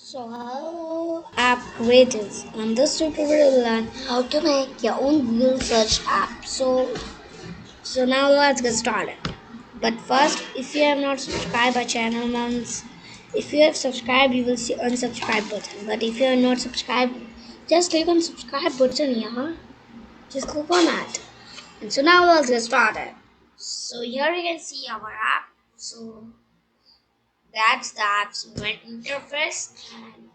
So hello app creators. On this tutorial we'll learn how to make your own Google search app. So now let's get started. But first, if you have not subscribed our channel once, if you have subscribed you will see unsubscribe button. But if you are not subscribed, just click on subscribe button here. Just click on that. And so now let's get started. So here you can see our app. So that's the app's interface. And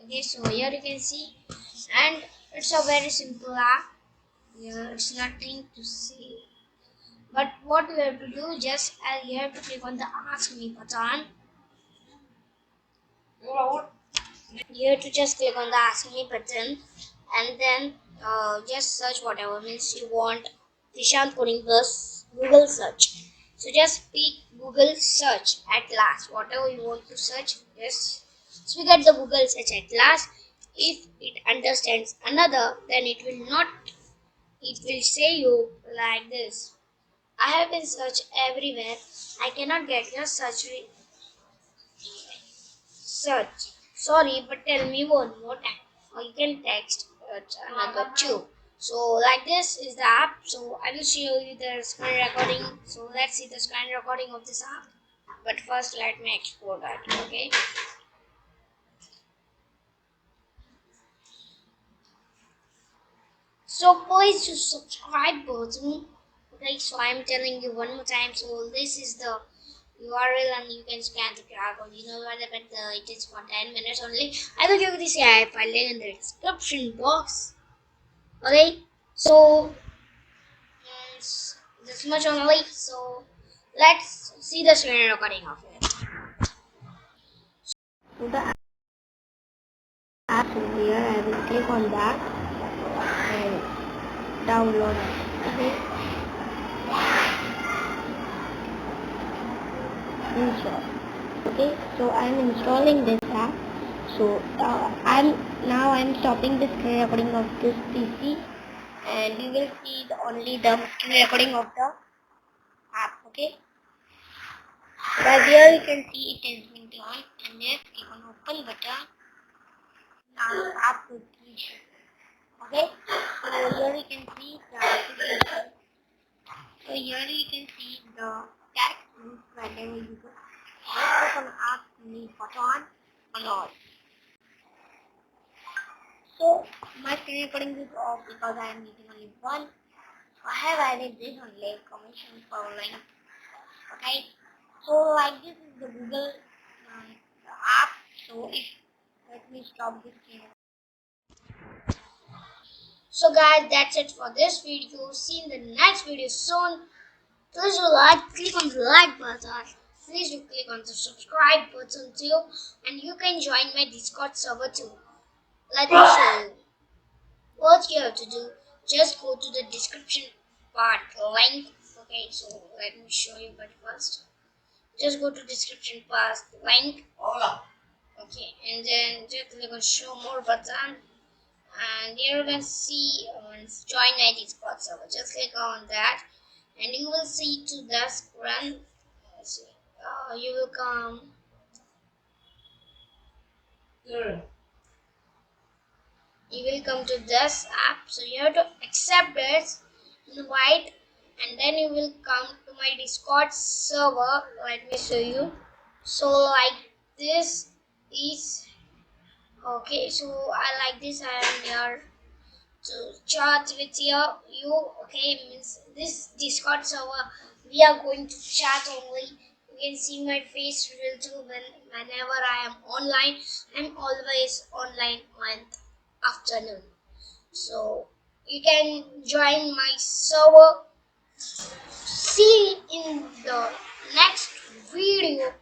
okay, so here you can see, and it's a very simple app. Here it's nothing to see, but what you have to do, just you have to click on the ask me button. You have to just click on the ask me button, and then just search whatever means you want. Vishant Codingbus Google search. So just pick Google search at last. Whatever you want to search, just speak at the Google search at last. If it understands another, then it will not. It will say you like this. I have been searched everywhere. I cannot get your search. Sorry, but tell me one more time. Or you can text another two. So like this is the app. So I will show you the screen recording. So let's see the screen recording of this app. But first let me export that. Okay. So please to subscribe button. Okay, so I'm telling you one more time. So this is the URL and you can scan the QR code. You know what, but it is for 10 minutes only. I will give this file link in the description box. Okay, so this much only. So let's see the screen recording of it. So the app over here, I will click on that and download it. Okay, install. Okay, so I'm installing this app. So I'm stopping the screen recording of this PC, and you will see only the screen recording of the app. Okay, but here you can see it is being on, and just click on open button. Now app application. Okay, so here you can see the application. So here you can see the text and then you can click on app me button and all. So my screen recording is off because I am using only one. I have added this only commission for link. Okay, so like this is the Google the app. So if let me stop this screen. So guys, that's it for this video. See you in the next video soon. Please do click on the like button. Please do click on the subscribe button too, and you can join my Discord server too. Let me show you. What you have to do, just go to the description part link. Okay, so let me show you, but first just go to description part link. Okay, and then just click on show more button, and here you can see join my Discord server. Just click on that and you will see to the screen. You will come you will come to this app, so you have to accept it, invite, and then you will come to my Discord server. Let me show you. So like this is okay, so I like this. I am here to chat with you. Okay, means this Discord server we are going to chat only. You can see my face real too whenever I am online. I'm always online on afternoon. So you can join my server. See in the next video.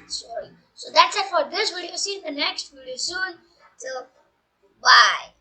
Sorry. So that's it for this video. See you in the next video soon. So bye.